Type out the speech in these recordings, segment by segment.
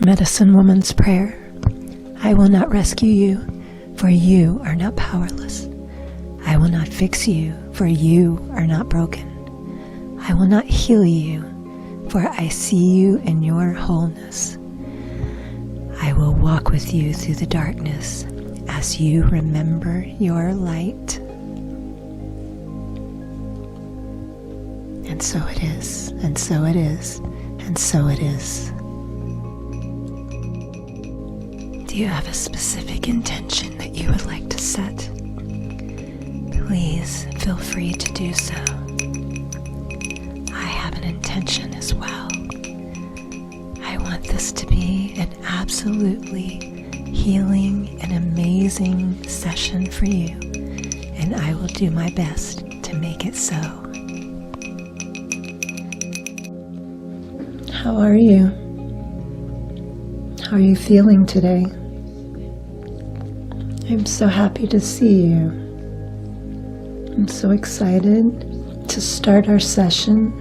Medicine Woman's Prayer. I will not rescue you, for you are not powerless. I will not fix you, for you are not broken. I will not heal you, for I see you in your wholeness. I will walk with you through the darkness as you remember your light. And so it is, and so it is, and so it is. Do you have a specific intention that you would like to set? Please feel free to do so. I have an intention as well. I want this to be an absolutely healing and amazing session for you, and I will do my best to make it so. How are you? How are you feeling today? I'm so happy to see you. I'm so excited to start our session.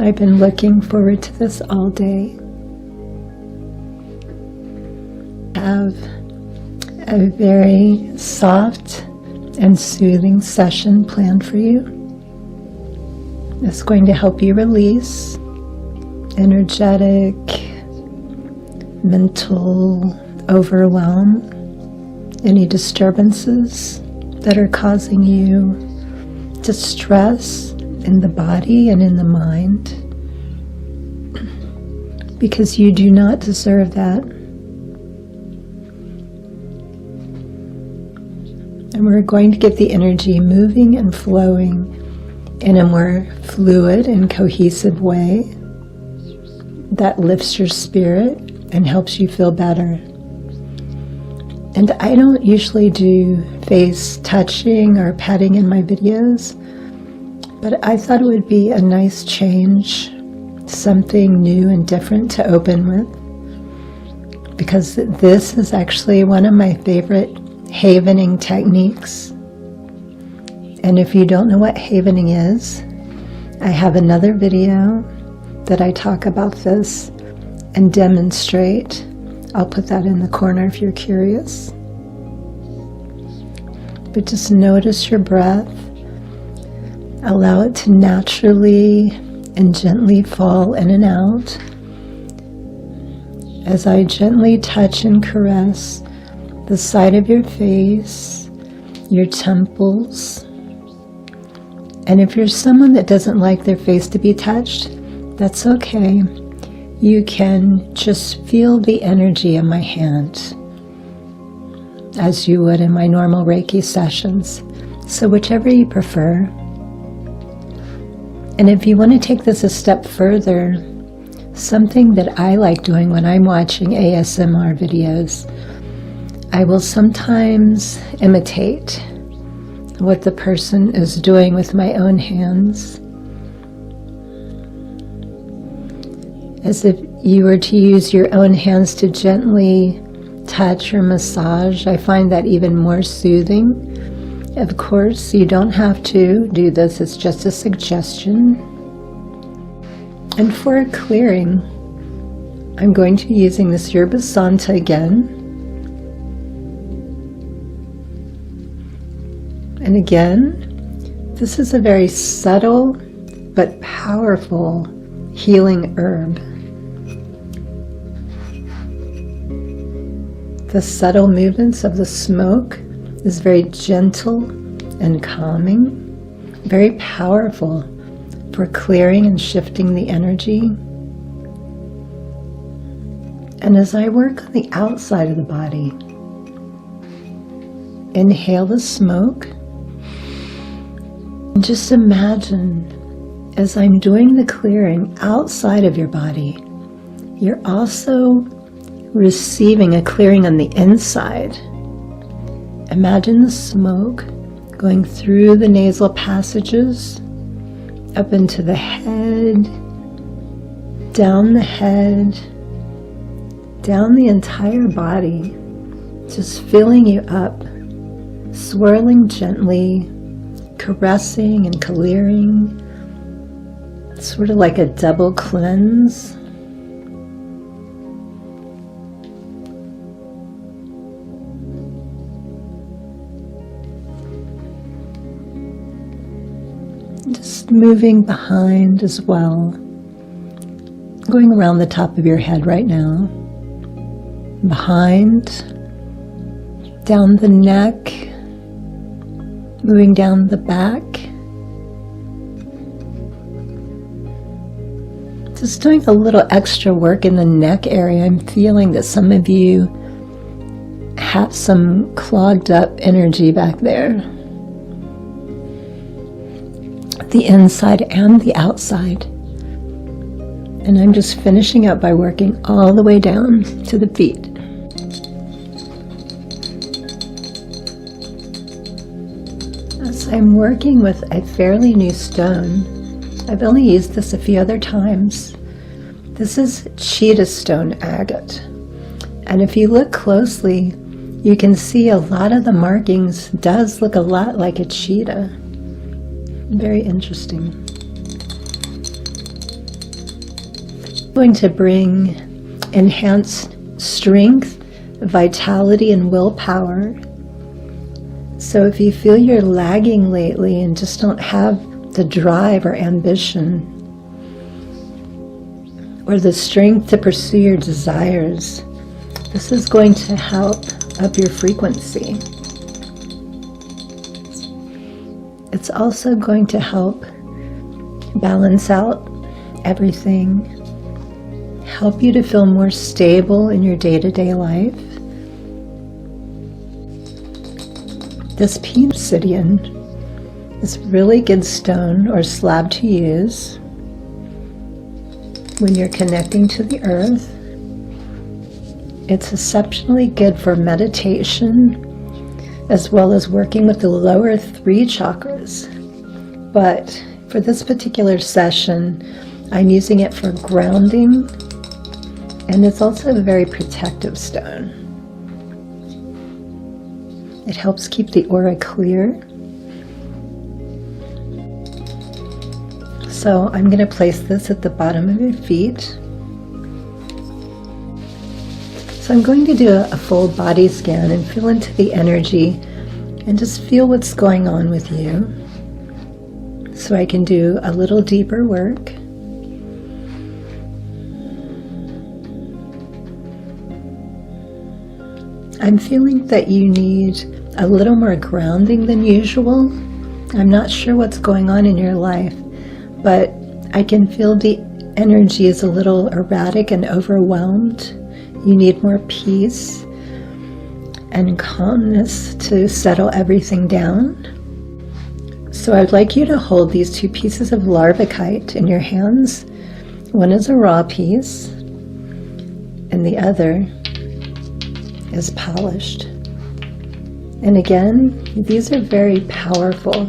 I've been looking forward to this all day. I have a very soft and soothing session planned for you. It's going to help you release energetic, mental overwhelm, any disturbances that are causing you distress in the body and in the mind, because you do not deserve that. And we're going to get the energy moving and flowing in a more fluid and cohesive way that lifts your spirit and helps you feel better. And I don't usually do face touching or petting in my videos, but I thought it would be a nice change, something new and different to open with, because this is actually one of my favorite havening techniques. And if you don't know what havening is, I have another video that I talk about this and demonstrate. I'll put that in the corner if you're curious. But just notice your breath. Allow it to naturally and gently fall in and out as I gently touch and caress the side of your face, your temples. And if you're someone that doesn't like their face to be touched, that's okay. You can just feel the energy in my hand as you would in my normal Reiki sessions. So whichever you prefer. And if you want to take this a step further, something that I like doing when I'm watching ASMR videos, I will sometimes imitate what the person is doing with my own hands, as if you were to use your own hands to gently touch or massage. I find that even more soothing. Of course, you don't have to do this, it's just a suggestion. And for a clearing, I'm going to be using this Yerba Santa again. And again, this is a very subtle but powerful healing herb. The subtle movements of the smoke is very gentle and calming, very powerful for clearing and shifting the energy. And as I work on the outside of the body, inhale the smoke and just imagine as I'm doing the clearing outside of your body, you're also receiving a clearing on the inside. Imagine the smoke going through the nasal passages, up into the head, down the entire body, just filling you up, swirling gently, caressing and clearing, sort of like a double cleanse. Just moving behind as well. Going around the top of your head right now. Behind, down the neck, moving down the back. Just doing a little extra work in the neck area. I'm feeling that some of you have some clogged up energy back there. The inside and the outside. And I'm just finishing up by working all the way down to the feet. As I'm working with a fairly new stone, I've only used this a few other times. This is cheetah stone agate. And if you look closely, you can see a lot of the markings does look a lot like a cheetah. Very interesting. I'm going to bring enhanced strength, vitality, and willpower. So if you feel you're lagging lately and just don't have the drive or ambition or the strength to pursue your desires, this is going to help up your frequency. It's also going to help balance out everything, help you to feel more stable in your day-to-day life. This pea obsidian is really good stone or slab to use when you're connecting to the earth. It's exceptionally good for meditation as well as working with the lower 3 chakras. But for this particular session, I'm using it for grounding, and it's also a very protective stone. It helps keep the aura clear. So I'm going to place this at the bottom of your feet. So I'm going to do a full body scan and feel into the energy and just feel what's going on with you, so I can do a little deeper work. I'm feeling that you need a little more grounding than usual. I'm not sure what's going on in your life, but I can feel the energy is a little erratic and overwhelmed. You need more peace and calmness to settle everything down. So I'd like you to hold these 2 pieces of larvikite in your hands. One is a raw piece, and the other is polished. And again, these are very powerful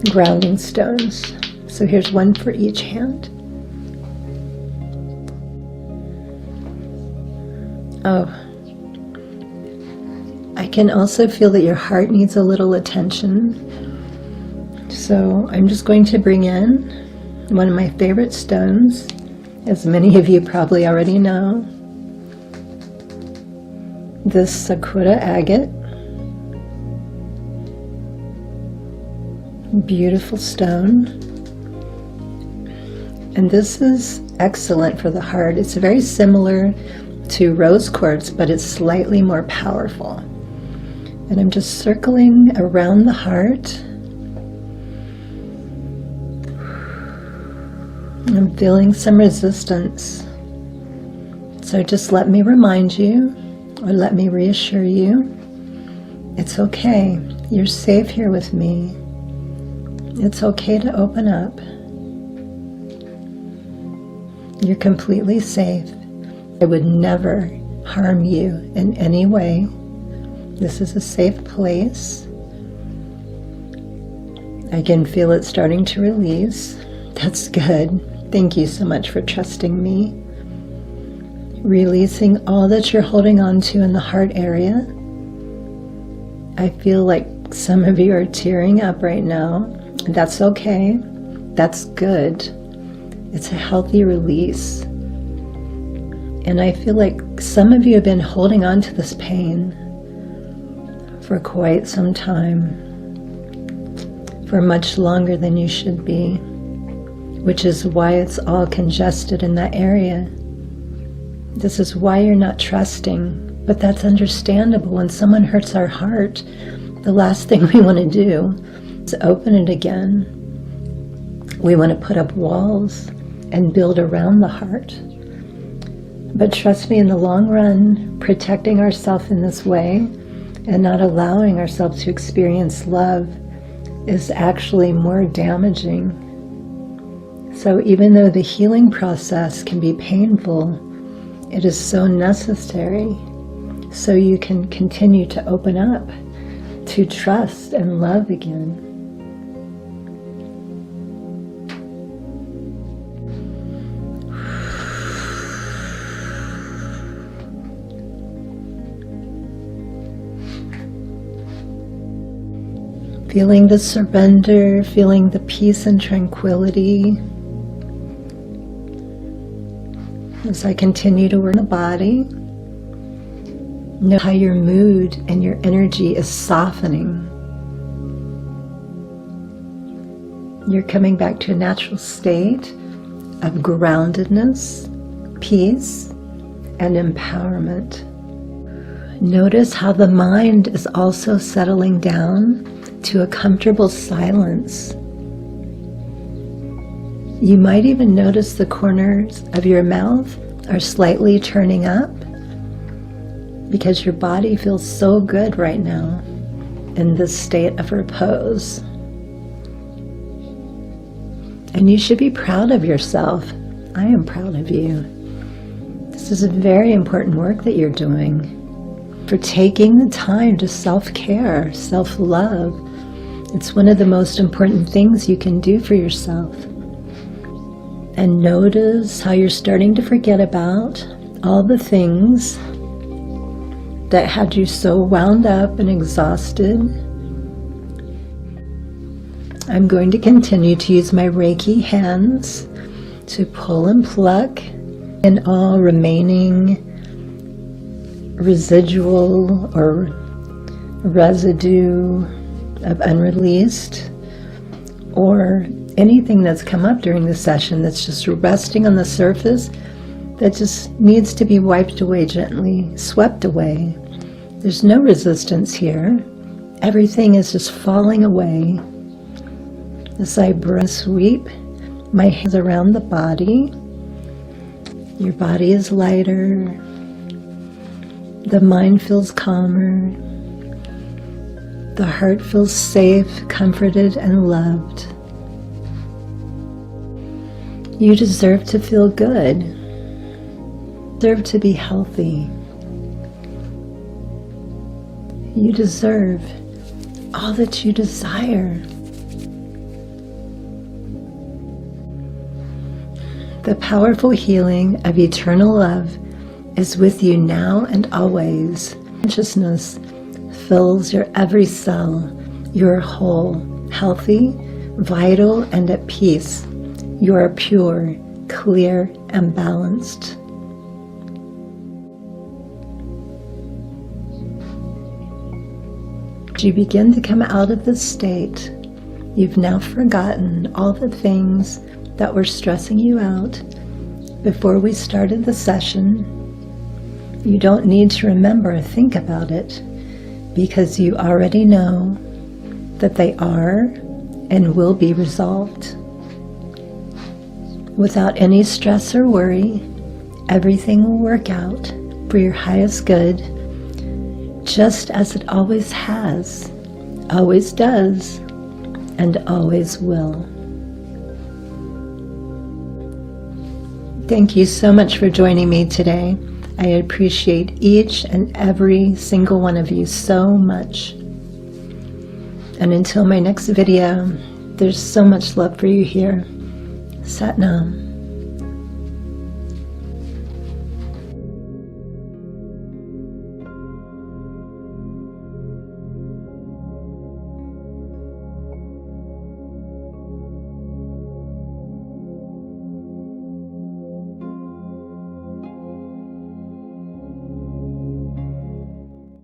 grounding stones. So here's one for each hand. Oh, I can also feel that your heart needs a little attention. So I'm just going to bring in one of my favorite stones, as many of you probably already know. This Sakura agate. Beautiful stone. And this is excellent for the heart. It's very similar to rose quartz, but it's slightly more powerful. And I'm just circling around the heart. I'm feeling some resistance. So just let me remind you, or let me reassure you, it's okay. You're safe here with me. It's okay to open up. You're completely safe. I would never harm you in any way. This is a safe place. I can feel it starting to release. That's good. Thank you so much for trusting me. Releasing all that you're holding on to in the heart area. I feel like some of you are tearing up right now. That's okay. That's good. It's a healthy release. And I feel like some of you have been holding on to this pain for quite some time. for much longer than you should be, which is why it's all congested in that area. This is why you're not trusting, but that's understandable. When someone hurts our heart, the last thing we want to do is open it again. We want to put up walls and build around the heart. But trust me, in the long run, protecting ourselves in this way and not allowing ourselves to experience love is actually more damaging. So even though the healing process can be painful, it is so necessary so you can continue to open up to trust and love again. Feeling the surrender, feeling the peace and tranquility. As I continue to work the body, know how your mood and your energy is softening. You're coming back to a natural state of groundedness, peace, and empowerment. Notice how the mind is also settling down to a comfortable silence. You might even notice the corners of your mouth are slightly turning up because your body feels so good right now in this state of repose. And you should be proud of yourself. I am proud of you. This is a very important work that you're doing, for taking the time to self-care, self-love. It's one of the most important things you can do for yourself. And notice how you're starting to forget about all the things that had you so wound up and exhausted. I'm going to continue to use my Reiki hands to pull and pluck in all remaining residual or residue of unreleased, or anything that's come up during the session that's just resting on the surface that just needs to be wiped away gently, swept away. There's no resistance here. Everything is just falling away. As I breath sweep my hands around the body, your body is lighter. The mind feels calmer. The heart feels safe, comforted, and loved. You deserve to feel good. You deserve to be healthy. You deserve all that you desire. The powerful healing of eternal love is with you now and always. Consciousness fills your every cell. You're whole, healthy, vital, and at peace. You are pure, clear, and balanced. As you begin to come out of this state, you've now forgotten all the things that were stressing you out before we started the session. You don't need to remember or think about it, because you already know that they are and will be resolved. Without any stress or worry, everything will work out for your highest good, just as it always has, always does, and always will. Thank you so much for joining me today. I appreciate each and every single one of you so much. And until my next video, there's so much love for you here. Sat Nam.